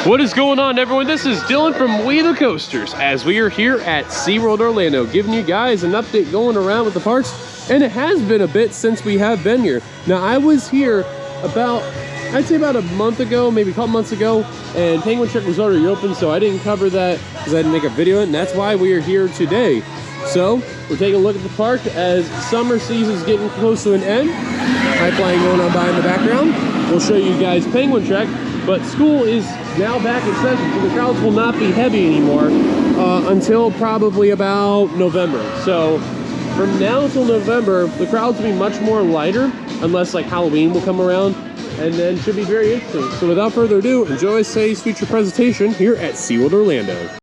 What is going on, everyone? This is Dillon from WeTheCoasters, as we are here at SeaWorld Orlando, giving you guys an update going around with the parks. And it has been a bit since we have been here. Now, I was here about, I'd say about a month ago, maybe a couple months ago, and Penguin Trek was already open, so I didn't cover that because I didn't make a video, and that's why we are here today. So, we're taking a look at the park as summer season is getting close to an end. Pipeline going on by in the background. We'll show you guys Penguin Trek, but school is now back in session, so the crowds will not be heavy anymore until probably about November. So, from now until November, the crowds will be much more lighter, unless like Halloween will come around, and then should be very interesting. So without further ado, enjoy Say's feature presentation here at SeaWorld Orlando.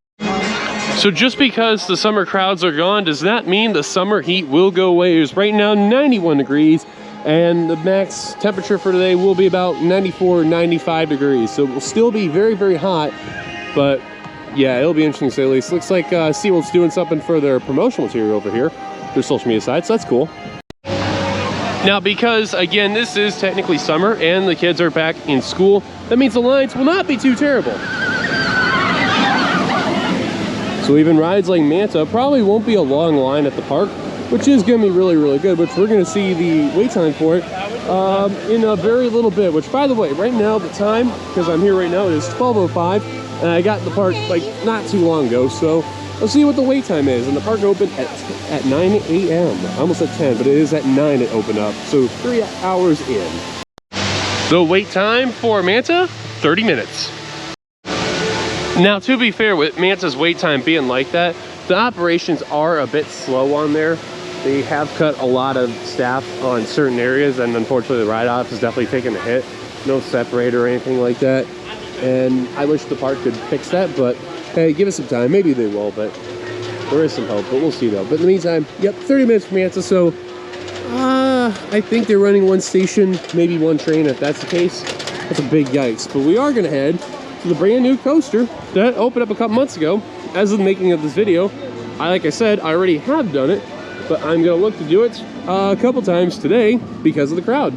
So just because the summer crowds are gone does not mean the summer heat will go away. It's right now 91 degrees, and the max temperature for today will be about 94, 95 degrees. So it will still be very, very hot, but yeah, it'll be interesting to say the least. Looks like SeaWorld's doing something for their promotional material over here, their social media site, so that's cool. Now, because again, this is technically summer and the kids are back in school, that means the lines will not be too terrible. So even rides like Manta probably won't be a long line at the park, which is going to be really, really good, which we're going to see the wait time for it in a very little bit, which, by the way, right now the time, because I'm here right now, it is 12:05, and I got in the park like not too long ago, so let's see what the wait time is. And the park opened at 9 a.m. Almost at 10, but it is at 9 it opened up, so 3 hours in. The wait time for Manta, 30 minutes. Now, to be fair, with Manta's wait time being like that, the operations are a bit slow on there. They have cut a lot of staff on certain areas, and unfortunately the ride-off is definitely taking a hit. No separator or anything like that. And I wish the park could fix that, but hey, give us some time. Maybe they will, but there is some hope, but we'll see though. But in the meantime, yep, 30 minutes for Manta, so I think they're running one station, maybe one train. If that's the case, that's a big yikes. But we are gonna head to the brand new coaster that opened up a couple months ago. As of the making of this video, like I said, I already have done it, but I'm gonna look to do it a couple times today because of the crowd.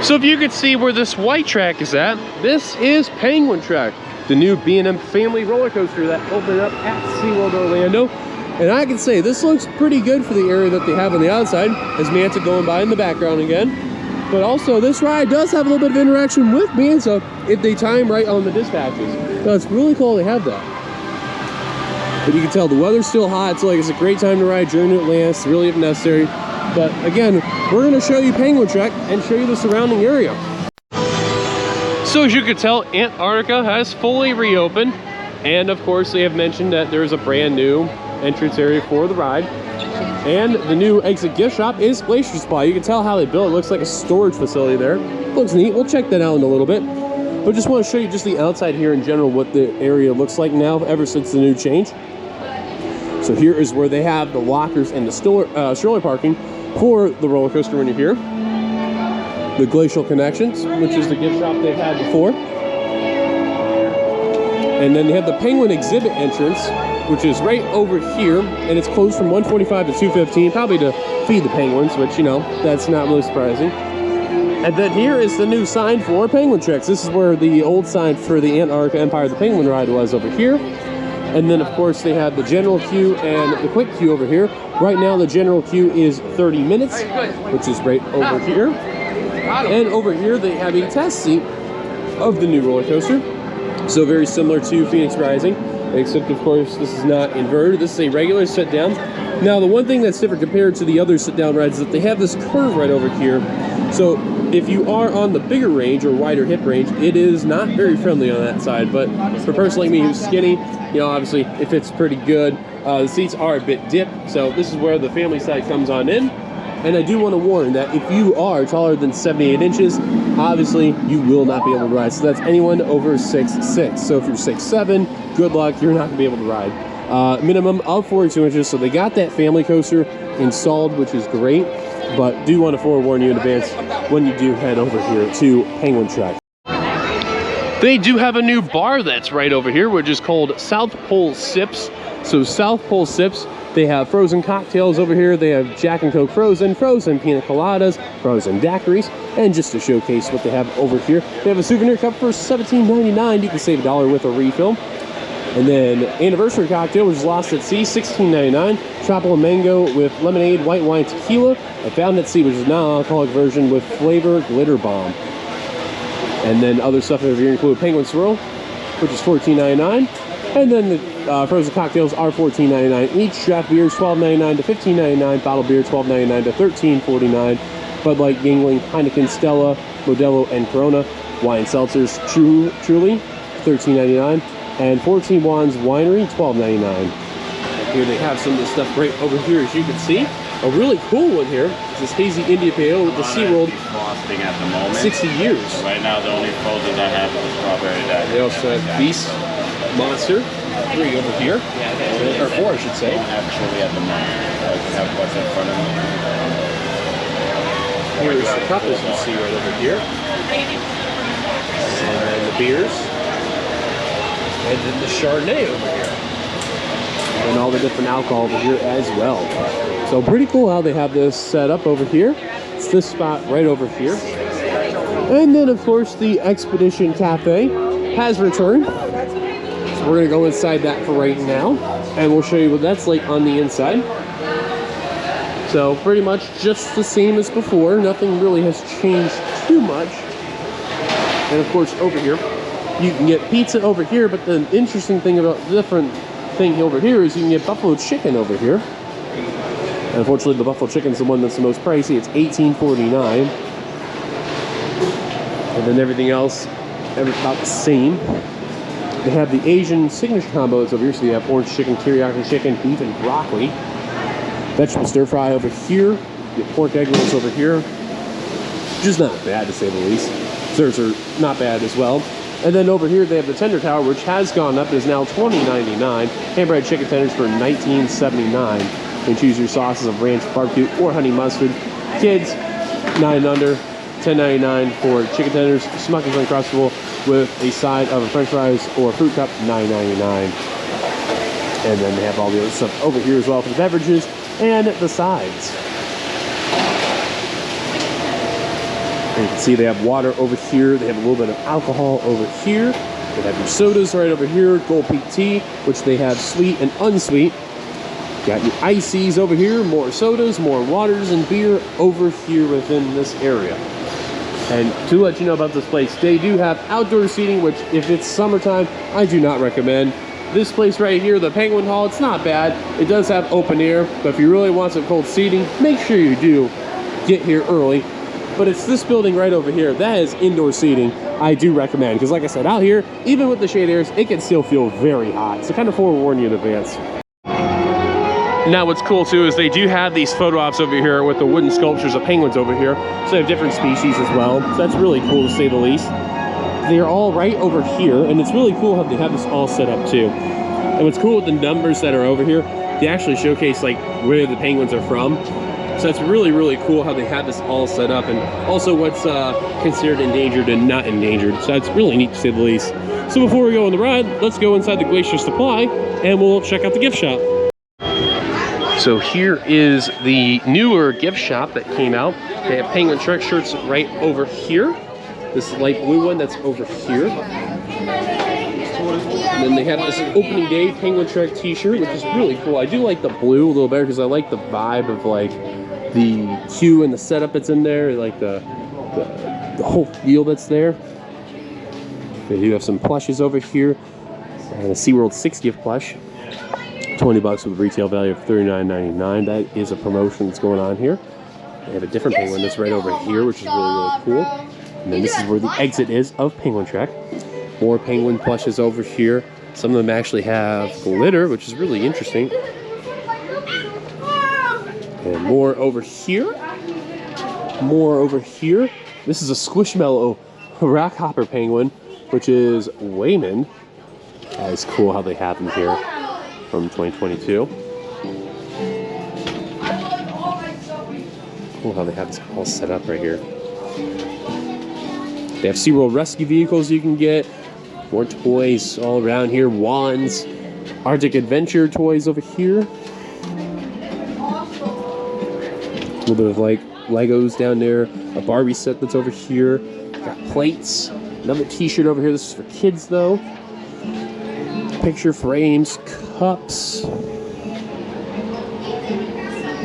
So if you could see where this white track is at, this is Penguin Trek, the new B&M family roller coaster that opened up at SeaWorld Orlando. And I can say this looks pretty good for the area that they have on the outside, as Manta going by in the background again. But also this ride does have a little bit of interaction with Manta if they time right on the dispatches. So it's really cool they have that. But you can tell the weather's still hot, so like it's a great time to ride during Atlanta, really if necessary. But again, we're gonna show you Penguin Trek and show you the surrounding area. So as you can tell, Antarctica has fully reopened, and of course they have mentioned that there's a brand new entrance area for the ride, and the new exit gift shop is Glacier Supply. You can tell how they built it. Looks like a storage facility there. Looks neat. We'll check that out in a little bit, but just want to show you just the outside here in general, what the area looks like now ever since the new change. So here is where they have the lockers and the stroller parking for the roller coaster when you're here. The Glacial Connections, which is the gift shop they've had before. And then they have the Penguin exhibit entrance, which is right over here, and it's closed from 1:45 to 2:15, probably to feed the penguins, which, you know, that's not really surprising. And then here is the new sign for Penguin Treks. This is where the old sign for the Antarctica Empire of the Penguin ride was, over here. And then, of course, they have the general queue and the quick queue over here. Right now, the general queue is 30 minutes, which is right over here. And over here, they have a test seat of the new roller coaster. So very similar to Phoenix Rising, except, of course, this is not inverted. This is a regular sit-down. Now, the one thing that's different compared to the other sit-down rides is that they have this curve right over here. So if you are on the bigger range or wider hip range, it is not very friendly on that side. But for a person like me who's skinny, you know, obviously it fits pretty good. The seats are a bit dipped, so this is where the family side comes on in. And I do want to warn that if you are taller than 78 inches, obviously you will not be able to ride. So that's anyone over 6'6". So if you're 6'7", good luck, you're not going to be able to ride. Minimum of 42 inches, so they got that family coaster installed, which is great. But do want to forewarn you in advance when you do head over here to Penguin Trek. They do have a new bar that's right over here, which is called South Pole Sips. So South Pole Sips They have frozen cocktails over here. They have Jack and Coke frozen, frozen pina coladas, frozen daiquiris, and just to showcase what they have over here, they have a souvenir cup for $17.99. You can save $1 with a refill. And then anniversary cocktail, which is Lost at Sea, $16.99. Tropical mango with lemonade, white wine, tequila. And Found at Sea, which is a non-alcoholic version with flavor glitter bomb. And then other stuff over here include Penguin Swirl, which is $14.99. And then the frozen cocktails are $14.99 each. Draft beers $12.99 to $15.99. Bottled beer $12.99 to $13.49. Bud Light, Yingling, Heineken, Stella, Modelo, and Corona. Wine seltzers Truly $13.99. And 14 Wands Winery $12.99. Here they have some of the stuff right over here, as you can see. A really cool one here is this hazy India Pale with the SeaWorld frosting at the moment. 60 years. So right now, the only frozen I have is the strawberry daiquiri. They also have Beast Monster, 3 over here, or 4 I should say. I don't have chili at the moment. I have what's in front of me. Here's the cup, as you see right over here. And then the beers. And then the Chardonnay over here. And all the different alcohol over here as well. So pretty cool how they have this set up over here. It's this spot right over here. And then of course the Expedition Cafe has returned. So we're gonna go inside that for right now. And we'll show you what that's like on the inside. So pretty much just the same as before. Nothing really has changed too much. And of course over here, you can get pizza over here, but the interesting thing about the different thing over here is you can get buffalo chicken over here. And unfortunately, the buffalo chicken is the one that's the most pricey. It's $18.49. And then everything else, about the same. They have the Asian signature combo that's over here. So you have orange chicken, teriyaki chicken, beef, and broccoli. Vegetable stir fry over here. You have pork egg rolls over here. Just not bad, to say the least. Desserts are not bad as well. And then over here they have the tender tower, which has gone up. It is now $20.99. Hand-bread chicken tenders for $19.79. You can choose your sauces of ranch, barbecue, or honey mustard. Kids, 9 and under, $10.99 for chicken tenders. Smucker's Uncrustable with a side of french fries or fruit cup, $9.99. And then they have all the other stuff over here as well for the beverages and the sides. And you can see they have water over here. They have a little bit of alcohol over here. They have your sodas right over here. Gold Peak tea, which they have sweet and unsweet. Got your ices over here. More sodas, more waters, and beer over here within this area. And to let you know about this place, they do have outdoor seating, which if it's summertime, I do not recommend. This place right here, the Penguin Hall, it's not bad. It does have open air, but if you really want some cold seating, make sure you do get here early. But it's this building right over here. That is indoor seating. I do recommend, because like I said, out here, even with the shade airs, it can still feel very hot. So kind of forewarn you in advance. Now what's cool too is they do have these photo ops over here with the wooden sculptures of penguins over here. So they have different species as well. So that's really cool to say the least. They're all right over here, and it's really cool how they have this all set up too. And what's cool with the numbers that are over here, they actually showcase like where the penguins are from. So it's really, really cool how they have this all set up, and also what's considered endangered and not endangered. So that's really neat to say the least. So before we go on the ride, let's go inside the Glacier Supply and we'll check out the gift shop. So here is the newer gift shop that came out. They have Penguin Trek shirts right over here. This light blue one that's over here. And then they have this opening day Penguin Trek t-shirt, which is really cool. I do like the blue a little better because I like the vibe of like the hue and the setup that's in there, like the whole feel that's there. They do have some plushes over here. And a SeaWorld 60th plush. $20 with a retail value of $39.99. That is a promotion that's going on here. They have a different penguin that's right over here, which is really, really cool. And then this is where the exit is of Penguin Trek. More penguin plushes over here. Some of them actually have glitter, which is really interesting. And more over here. More over here. This is a Squishmallow Rockhopper penguin, which is Wayman. That is cool how they have them here from 2022. Cool how they have this all set up right here. They have SeaWorld rescue vehicles you can get. More toys all around here. Wands. Arctic Adventure toys over here. little bit of like Legos down there, a Barbie set that's over here. Got plates, another t-shirt over here. This is for kids though. Picture frames, cups.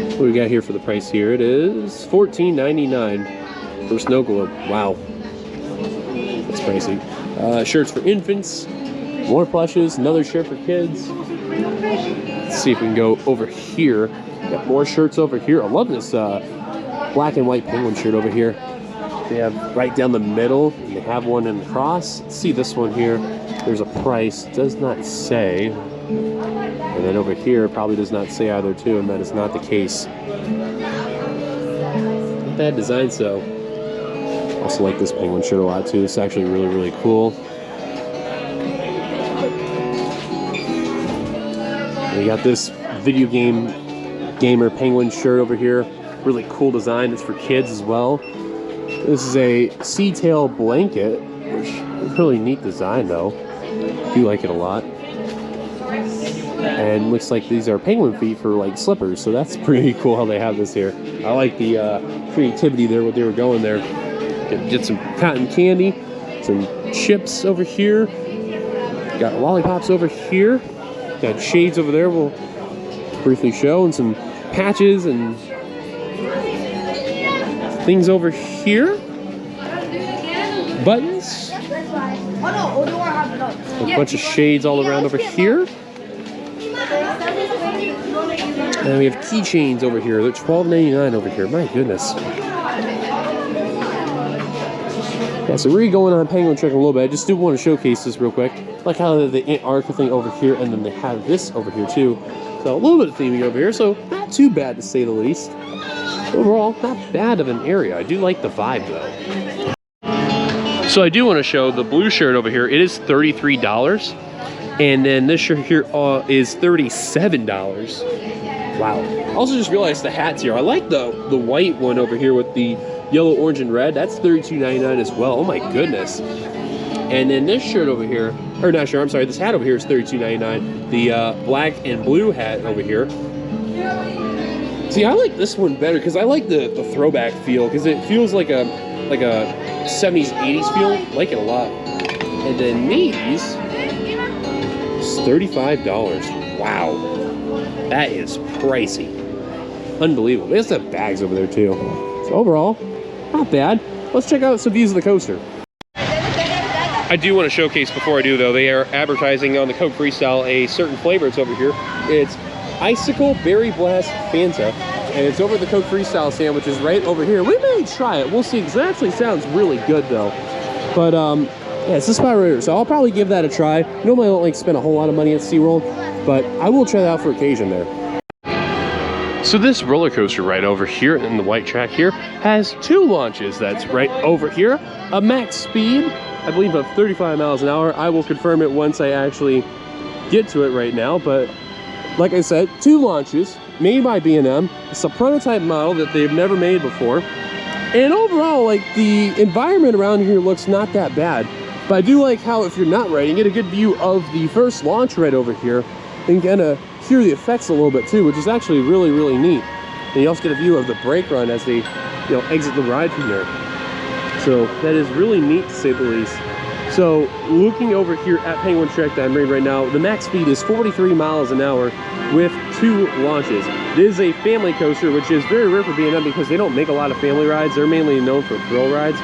What do we got here for the price here? It is $14.99 for snow globe. Wow, that's pricey. Shirts for infants, more plushes, another shirt for kids. Let's see if we can go over here. Got more shirts over here. I love this black and white penguin shirt over here. They have right down the middle, and they have one in the cross. Let's see this one here. There's a price, it does not say. And then over here, probably does not say either too, and that is not the case. Not bad design, so. Also like this penguin shirt a lot too. It's actually really, really cool. And we got this video gamer penguin shirt over here. Really cool design. It's for kids as well. This is a sea tail blanket, which is really neat design though. I do like it a lot. And looks like these are penguin feet for like slippers, so that's pretty cool how they have this here. I like the creativity there, what they were going there. Get some cotton candy, some chips over here. Got lollipops over here. Got shades over there we'll briefly show, and some patches and things over here. Buttons. A bunch of shades all around over here. And we have keychains over here. They're $12.99 over here. My goodness. Yeah, so we're going on penguin trek a little bit. I just do want to showcase this real quick. Like how they have the Antarctica thing over here, and then they have this over here too. So a little bit of theming over here. So not too bad to say the least. Overall, not bad of an area. I do like the vibe though. So I do want to show the blue shirt over here. It is $33. And then this shirt here is $37. Wow. Also just realized the hats here. I like the white one over here with the yellow, orange, and red. That's $32.99 as well. Oh my goodness. And then this shirt over here, or not shirt, I'm sorry, this hat over here is $32.99. The black and blue hat over here. See, I like this one better because I like the throwback feel, because it feels like a 70s, 80s feel. I like it a lot. And then these, it's $35. Wow. That is pricey. Unbelievable. They also have bags over there too. So overall, not bad. Let's check out some views of the coaster. I do want to showcase before I do though, they are advertising on the Coke Freestyle a certain flavor. It's over here. It's Icicle Berry Blast Fanta. And it's over the Coke Freestyle stand, which is right over here. We may try it. We'll see, because it actually sounds really good though. But yeah, it's this spot right here. So I'll probably give that a try. Normally I don't like spend a whole lot of money at SeaWorld, but I will try that out for occasion there. So this roller coaster right over here in the white track here has two launches. That's right over here. A max speed, I believe, of 35 miles an hour. I will confirm it once I actually get to it right now. But like I said, two launches made by B&M. It's a prototype model that they've never made before. And overall, like, the environment around here looks not that bad. But I do like how if you're not riding, you get a good view of the first launch right over here. And kind of hear the effects a little bit too, which is actually really, really neat. And you also get a view of the brake run as they, exit the ride from there. So that is really neat to say the least. So looking over here at Penguin Trek that I'm in right now, the max speed is 43 miles an hour with two launches. It is a family coaster, which is very rare for B&M because they don't make a lot of family rides. They're mainly known for thrill rides.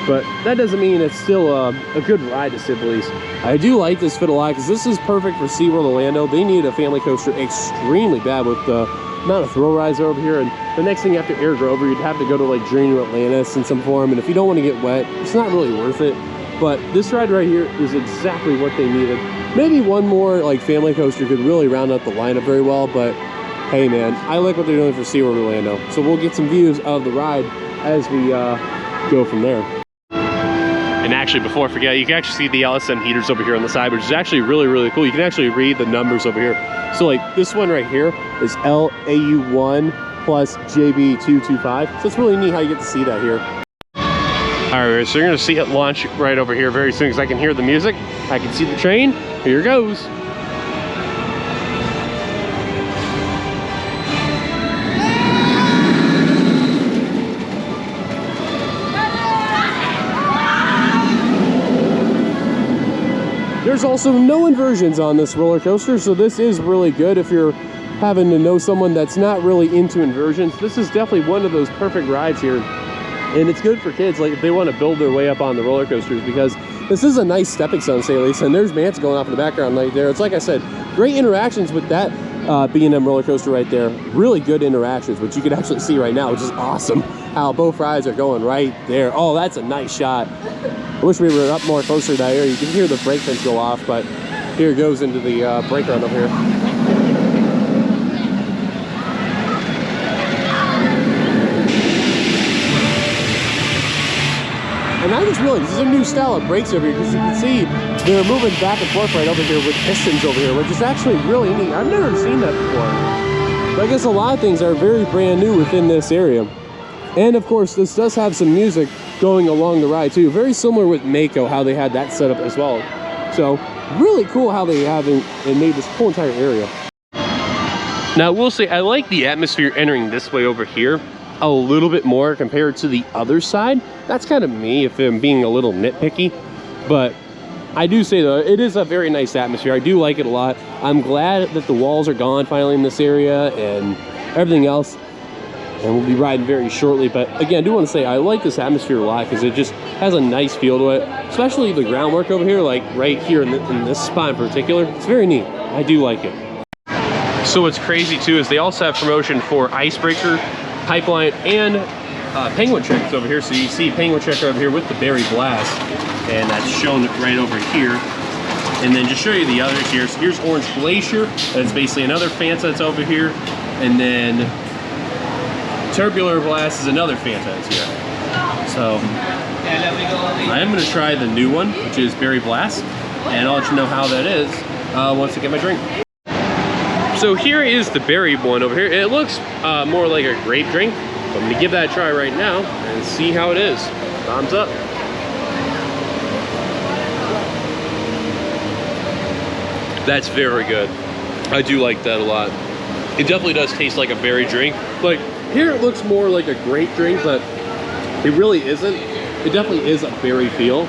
But that doesn't mean it's still a good ride to say the least. I do like this fit a lot because this is perfect for SeaWorld Orlando. They need a family coaster extremely bad with the amount of thrill rides over here. And the next thing after Air Grover, you'd have to go to like Journey to Atlantis in some form. And if you don't want to get wet, it's not really worth it. But this ride right here is exactly what they needed. Maybe one more like family coaster could really round out the lineup very well. But hey man, I like what they're doing for SeaWorld Orlando. So we'll get some views of the ride as we go from there. And actually, before I forget, you can actually see the LSM heaters over here on the side, which is actually really, really cool. You can actually read the numbers over here. So like this one right here is LAU1 plus JB225. So it's really neat how you get to see that here. All right, so you're gonna see it launch right over here very soon because I can hear the music. I can see the train. Here it goes. There's also no inversions on this roller coaster, so this is really good if you're having to know someone that's not really into inversions. This is definitely one of those perfect rides here, and it's good for kids, like if they want to build their way up on the roller coasters, because this is a nice stepping stone, say at least. And there's Manta going off in the background right there. It's like I said, great interactions with that B&M roller coaster right there. Really good interactions, which you can actually see right now, which is awesome. How both rides are going right there. Oh, that's a nice shot. I wish we were up more closer to that area. You can hear the brake fence go off, but here it goes into the brake run up here. And I just realized this is a new style of brakes over here, because you can see they're moving back and forth right over here with pistons over here, which is actually really neat. I've never seen that before. But I guess a lot of things are very brand new within this area. And of course, this does have some music going along the ride too. Very similar with Mako, how they had that set up as well. So really cool how they have and made this whole entire area. Now I will say, I like the atmosphere entering this way over here a little bit more compared to the other side. That's kind of me if I'm being a little nitpicky, but I do say though, it is a very nice atmosphere. I do like it a lot. I'm glad that the walls are gone finally in this area and everything else, and we'll be riding very shortly. But again, I do want to say I like this atmosphere a lot because it just has a nice feel to it, especially the groundwork over here, like right here in this spot in particular. It's very neat. I do like it. So what's crazy too is they also have promotion for Icebreaker, Pipeline, and Penguin Check over here. So you see Penguin Check over here with the Berry Blast, and that's shown right over here. And then just show you the others here. So here's Orange Glacier. That's basically another Fanta that's over here. And then Tubular Blast is another Fanta that's here. So I am going to try the new one, which is Berry Blast, and I'll let you know how that is once I get my drink. So here is the berry one over here. It looks more like a grape drink. So I'm gonna give that a try right now and see how it is. Thumbs up. That's very good. I do like that a lot. It definitely does taste like a berry drink. Like here it looks more like a grape drink, but it really isn't. It definitely is a berry feel,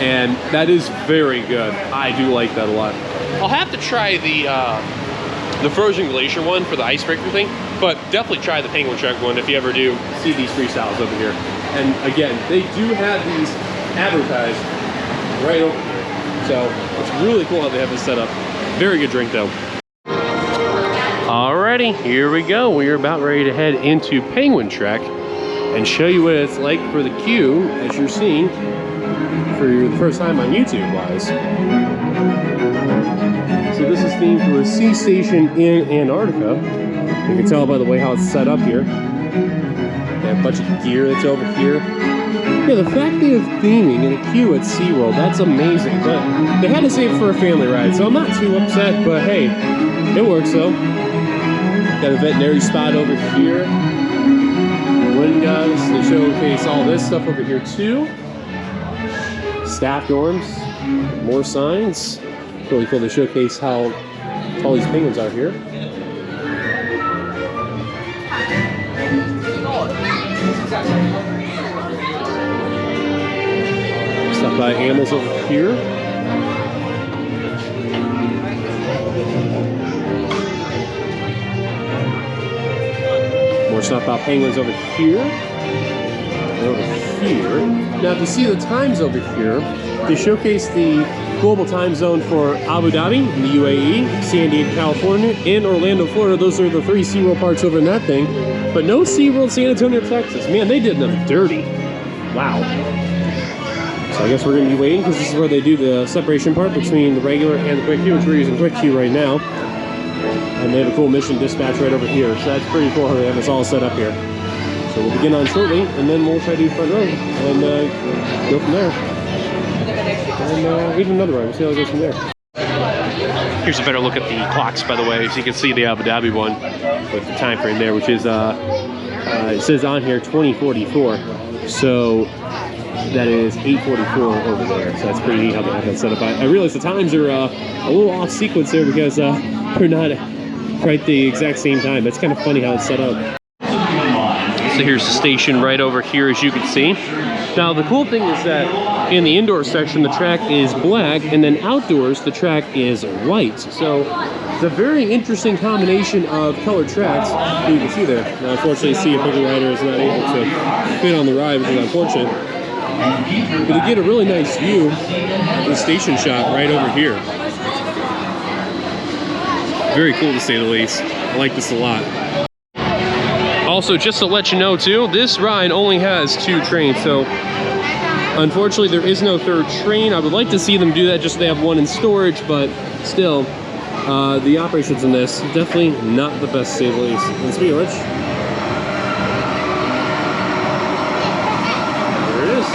and that is very good. I do like that a lot. I'll have to try the Frozen Glacier one for the Icebreaker thing, but definitely try the Penguin Check one if you ever do see these freestyles over here. And again, they do have these advertised right over here. So it's really cool how they have this set up. Very good drink though. Alrighty, here we go. We are about ready to head into Penguin Trek and show you what it's like for the queue, as you're seeing for the first time on YouTube wise. So this is themed to a sea station in Antarctica. You can tell by the way how it's set up here. They have a bunch of gear that's over here. Yeah, the fact they have theming in a queue at SeaWorld, that's amazing. But they had to save it for a family ride, so I'm not too upset, but hey, it works though. Got a veterinary spot over here. Wind guns, they showcase all this stuff over here too. Staff dorms, more signs. Really cool. They showcase how all these penguins are here. Stuff by animals over here. More stuff about penguins over here. And over here. Now, if you see the times over here, they showcase the global time zone for Abu Dhabi in the UAE, San Diego, California, and Orlando, Florida. Those are the 3 SeaWorld parks over in that thing. But no SeaWorld San Antonio, Texas. Man, they did them dirty. Wow. So I guess we're going to be waiting because this is where they do the separation part between the regular and the quick queue, which we're using quick queue right now. And they have a cool mission dispatch right over here. So that's pretty cool how they have this all set up here. So we'll begin on shortly, and then we'll try to do front row and go from there. And even another ride. We'll see how it goes from there. Here's a better look at the clocks, by the way. So you can see the Abu Dhabi one with the time frame there, which is, it says on here 2044. So that is 8:44 over there. So that's pretty neat how they have that set up. I realize the times are a little off sequence there because they're not quite the exact same time. That's kind of funny how it's set up. So here's the station right over here, as you can see. Now the cool thing is that In the indoor section, the track is black, and then outdoors, the track is white. So it's a very interesting combination of colored tracks. You can see there. Now, unfortunately, Sea of Poker Rider is not able to fit on the ride, which is unfortunate. But you get a really nice view of the station shot right over here. Very cool to say the least. I like this a lot. Also, just to let you know too, this ride only has 2 trains, so unfortunately there is no 3rd train. I would like to see them do that just so they have 1 in storage, but still, the operations in this definitely not the best to say the least. And speaking of which, there it is.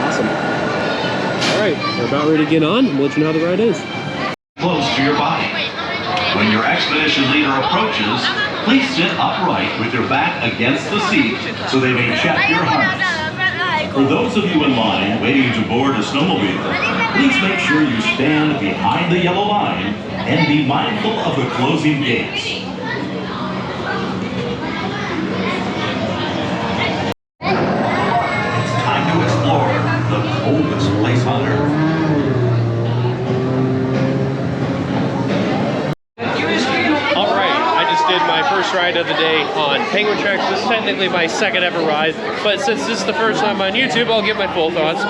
Awesome. All right, we're about ready to get on and we'll let you know how the ride is. Close to your body. When your expedition leader approaches, please sit upright with your back against the seat so they may check your harness. For those of you in line waiting to board a snowmobile, please make sure you stand behind the yellow line and be mindful of the closing gates. It's time to explore the coldest place on Earth. My first ride of the day on Penguin Tracks. This is technically my 2nd ever ride, but since this is the first time on YouTube, I'll give my full thoughts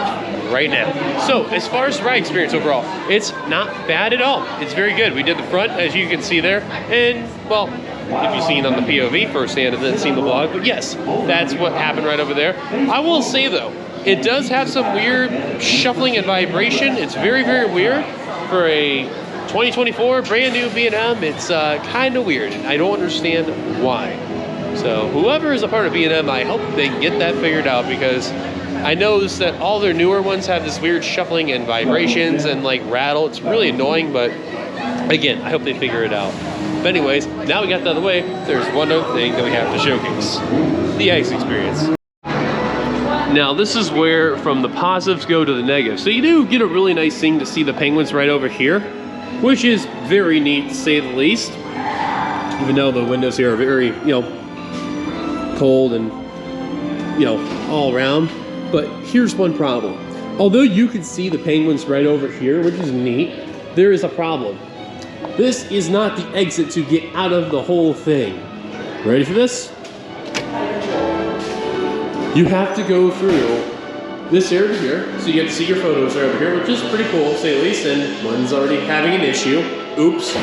right now. So, as far as the ride experience overall, it's not bad at all. It's very good. We did the front, as you can see there, and, well, if you've seen on the POV firsthand and then seen the vlog, but yes, that's what happened right over there. I will say, though, it does have some weird shuffling and vibration. It's very, very weird for a 2024 brand new B&M. It's kind of weird. I don't understand why. So whoever is a part of B&M, I hope they get that figured out, because I noticed that all their newer ones have this weird shuffling and vibrations and like rattle. It's really annoying, but again, I hope they figure it out. But anyways, now we got that out of the way, there's one other thing that we have to showcase: the ice experience. Now this is where from the positives go to the negatives. So you do get a really nice thing to see the penguins right over here, which is very neat to say the least. Even though the windows here are very, cold and, all around. But here's one problem. Although you can see the penguins right over here, which is neat, there is a problem. This is not the exit to get out of the whole thing. Ready for this? You have to go through this area here, so you get to see your photos right over here, which is pretty cool, to say the least, and one's already having an issue. Oops.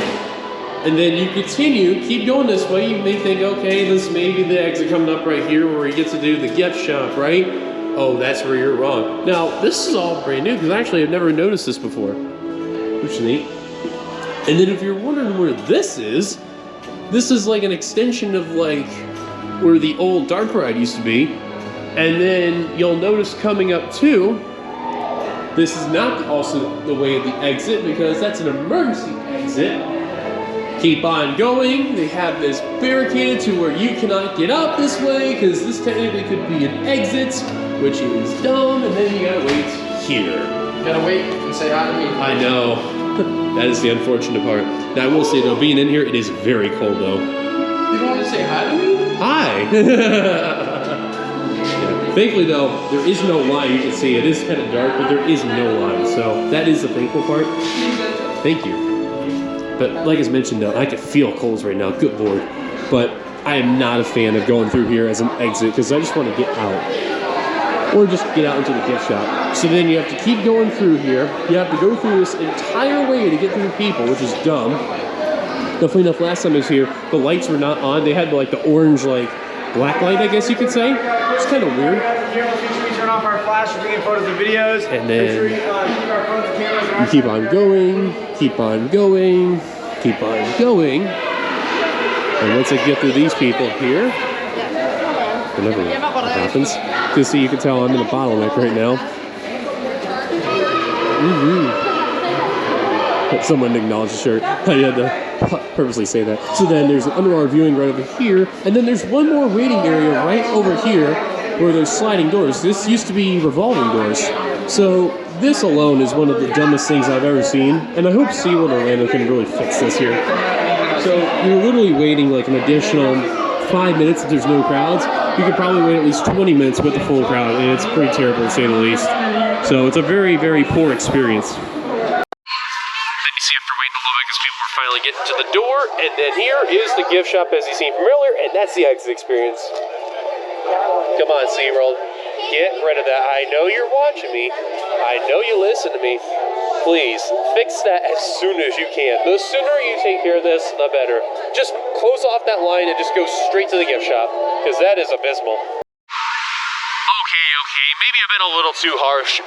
And then you continue, keep going this way. You may think, okay, this may be the exit coming up right here where you get to do the gift shop, right? Oh, that's where you're wrong. Now, this is all brand new, because actually I've never noticed this before, which is neat. And then if you're wondering where this is like an extension of like where the old dark ride used to be. And then you'll notice coming up too, this is not also the way of the exit, because that's an emergency exit. Keep on going. They have this barricaded to where you cannot get out this way, because this technically could be an exit, which is dumb, and then you gotta wait here. You gotta wait and say hi to me. I know. That is the unfortunate part. Now I will say though, being in here, it is very cold though. You don't want to say hi to me? Hi! Thankfully though, there is no line. You can see it is kind of dark, but there is no line. So that is the thankful part. Thank you. But like I mentioned though, I can feel colds right now, good lord. But I am not a fan of going through here as an exit, because I just want to get out. Or just get out into the gift shop. So then you have to keep going through here. You have to go through this entire way to get through the people, which is dumb. Definitely enough, last time I was here, the lights were not on. They had like the orange, like, black light, I guess you could say. It's kind of weird. Here, make sure we turn off our flash for taking photos and videos. And then make sure you keep our phones and cameras on. You keep on going, keep on going, keep on going. And once I get through these people here, whenever that happens, you see, you can tell I'm in a bottleneck right now. Someone acknowledged the shirt. I had to purposely say that. So then there's an underwater viewing right over here, and then there's one more waiting area right over here where there's sliding doors. This used to be revolving doors. So this alone is one of the dumbest things I've ever seen, and I hope SeaWorld Orlando can really fix this here. So you're literally waiting like an additional 5 minutes if there's no crowds, you could probably wait at least 20 minutes with the full crowd, and it's pretty terrible to say the least. So it's a very, very poor experience. Then you see after waiting a little bit because people were finally getting to the door, and then here is the gift shop as you seen from earlier, and that's the exit experience. Come on, SeaWorld. Get rid of that. I know you're watching me. I know you listen to me. Please, fix that as soon as you can. The sooner you take care of this, the better. Just close off that line and just go straight to the gift shop, because that is abysmal. Okay, maybe I've been a little too harsh.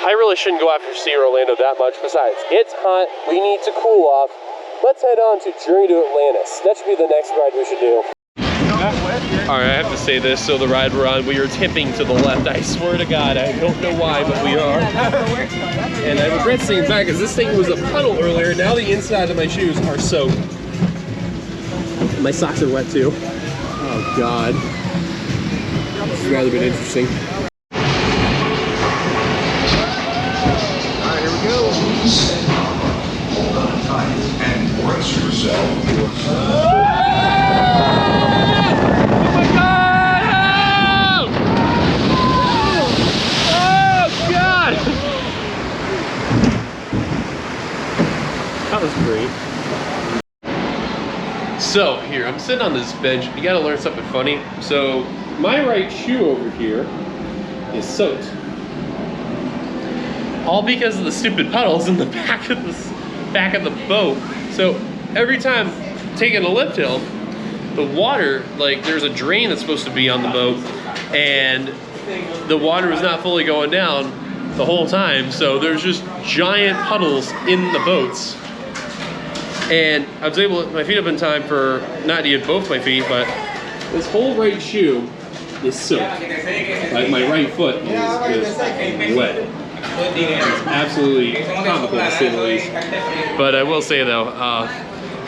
I really shouldn't go after SeaWorld Orlando that much. Besides, it's hot. We need to cool off. Let's head on to Journey to Atlantis. That should be the next ride we should do. Alright, I have to say this. So the ride we're on, we are tipping to the left. I swear to God, I don't know why, but we are. And I regret saying back because this thing was a puddle earlier. Now the inside of my shoes are soaked. My socks are wet too. Oh God. This has rather been interesting. Alright, here we go. And brace yourself. That was great. So here, I'm sitting on this bench. You gotta learn something funny. So my right shoe over here is soaked. All because of the stupid puddles in the back of the boat. So every time taking a lift hill, the water, like there's a drain that's supposed to be on the boat, and the water was not fully going down the whole time. So there's just giant puddles in the boats. And I was able to, my feet up in time for not to get both my feet, but this whole right shoe is soaked. Like my right foot is wet. It's absolutely comical to say the least. But I will say though,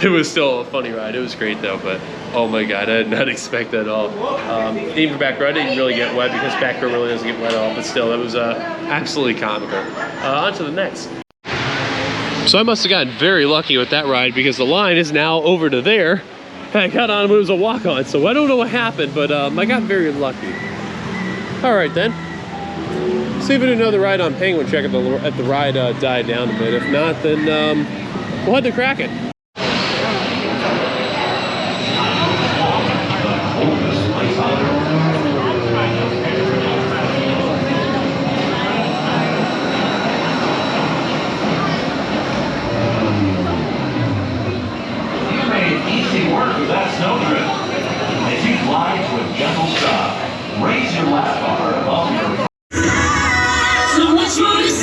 it was still a funny ride. It was great though, but oh my God, I did not expect that at all. Even back row, I didn't really get wet because back row really doesn't get wet at all, but still, it was absolutely comical. On to the next. So I must have gotten very lucky with that ride because the line is now over to there. I got on when it was a walk-on, so I don't know what happened, but I got very lucky. All right then. See if we do another ride on Penguin Check if the ride died down a bit. If not, then we'll head to Kraken.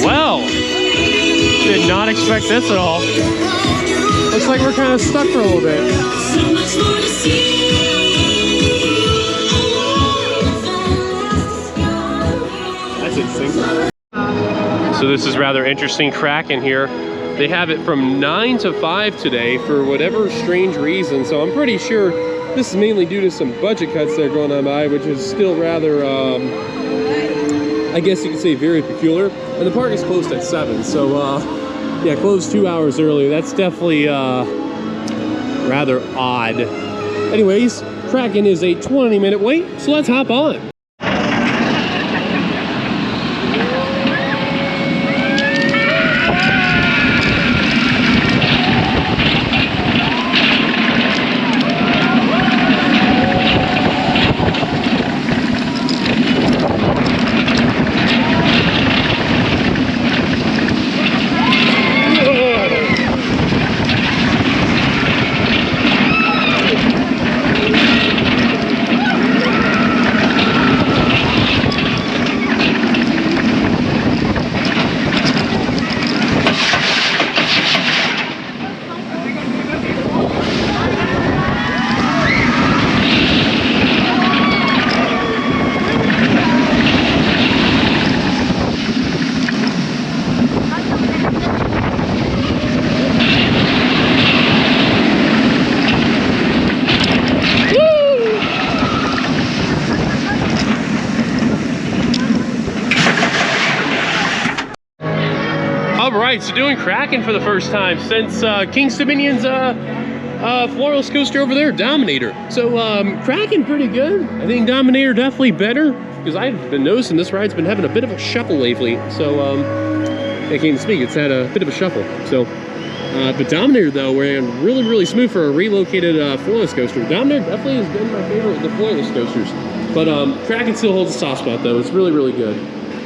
Well, did not expect this at all. Looks like we're kind of stuck for a little bit. That's interesting. So this is rather interesting. Kraken here. They have it from 9 to 5 today for whatever strange reason. So I'm pretty sure this is mainly due to some budget cuts that are going on by, which is still rather, I guess you could say very peculiar. And the park is closed at 7, so yeah, closed 2 hours early. That's definitely rather odd. Anyways, Kraken is a 20-minute wait, so let's hop on. Alright, so doing Kraken for the first time since King's Dominion's Florida's coaster over there, Dominator. So Kraken pretty good. I think Dominator definitely better, because I've been noticing this ride's been having a bit of a shuffle lately. So I can't speak, it's had a bit of a shuffle. So but Dominator though, ran really, really smooth for a relocated Florida's coaster. Dominator definitely has been my favorite of the Florida's coasters. But Kraken still holds a soft spot though. It's really, really good.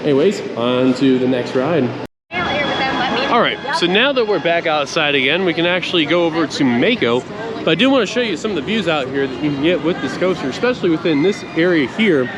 Anyways, on to the next ride. All right, so now that we're back outside again, we can actually go over to Mako. But I do want to show you some of the views out here that you can get with this coaster, especially within this area here.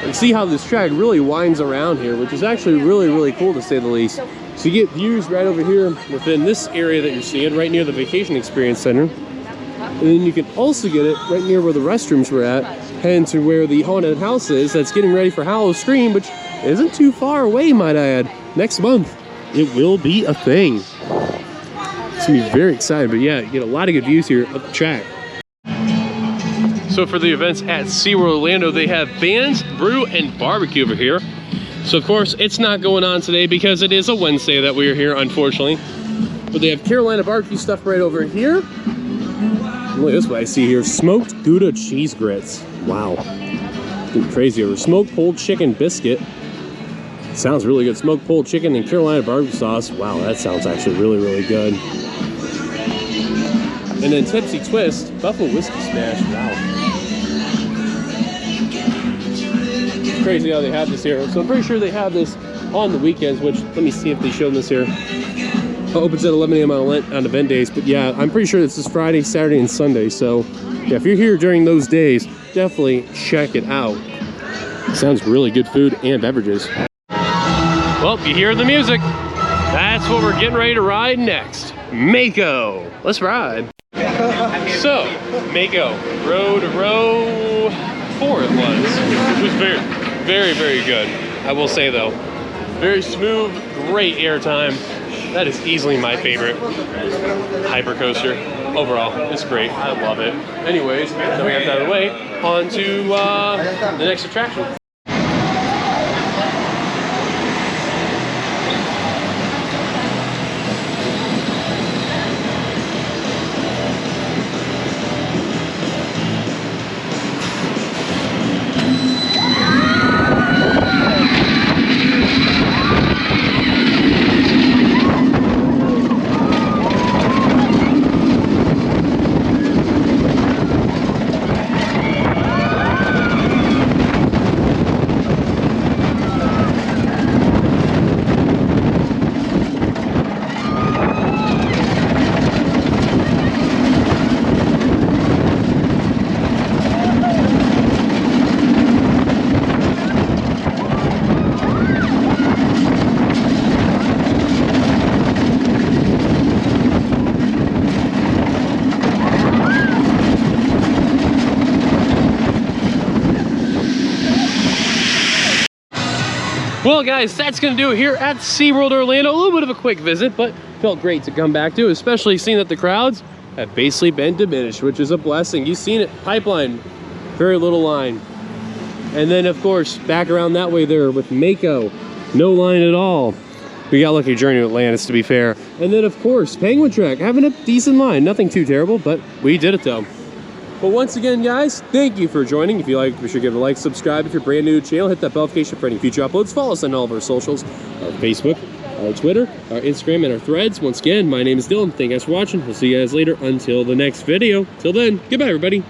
And see how this track really winds around here, which is actually really, really cool to say the least. So you get views right over here within this area that you're seeing, right near the Vacation Experience Center. And then you can also get it right near where the restrooms were at, heading to where the haunted house is that's getting ready for Halloween, which isn't too far away, might I add. Next month, it will be a thing. It's gonna be very exciting, but yeah, you get a lot of good views here of the track. So for the events at SeaWorld Orlando, they have bands, brew, and barbecue over here. So of course, it's not going on today because it is a Wednesday that we are here, unfortunately. But they have Carolina barbecue stuff right over here. Look at this what I see here, smoked Gouda cheese grits. Wow, getting crazy over. Smoked pulled chicken biscuit. Sounds really good. Smoked pulled chicken and Carolina barbecue sauce. Wow, that sounds actually really, really good. And then Tipsy Twist, Buffalo Whiskey Smash. Wow. It's crazy how they have this here. So I'm pretty sure they have this on the weekends, which, let me see if they show this here. It opens at 11 a.m. on event days. But yeah, I'm pretty sure this is Friday, Saturday, and Sunday. So yeah, if you're here during those days, definitely check it out. Sounds really good food and beverages. Well, you hear the music. That's what we're getting ready to ride next. Mako. Let's ride. So, Mako. Row 4 it was. It was very, very, very good. I will say though, very smooth, great airtime. That is easily my favorite hyper coaster. Overall, it's great. I love it. Anyways, now we got that out of the way. On to the next attraction. Well guys, that's gonna do it here at SeaWorld Orlando. A little bit of a quick visit, but felt great to come back to, especially seeing that the crowds have basically been diminished, which is a blessing. You've seen it, pipeline, very little line. And then of course, back around that way there with Mako, no line at all. We got lucky Journey to Atlantis, to be fair. And then of course, Penguin Trek, having a decent line. Nothing too terrible, but we did it though. But once again, guys, thank you for joining. If you liked, be sure to give it a like, subscribe. If you're brand new to the channel, hit that bell notification for any future uploads. Follow us on all of our socials, our Facebook, our Twitter, our Instagram, and our threads. Once again, my name is Dylan. Thank you guys for watching. We'll see you guys later until the next video. Till then, goodbye, everybody.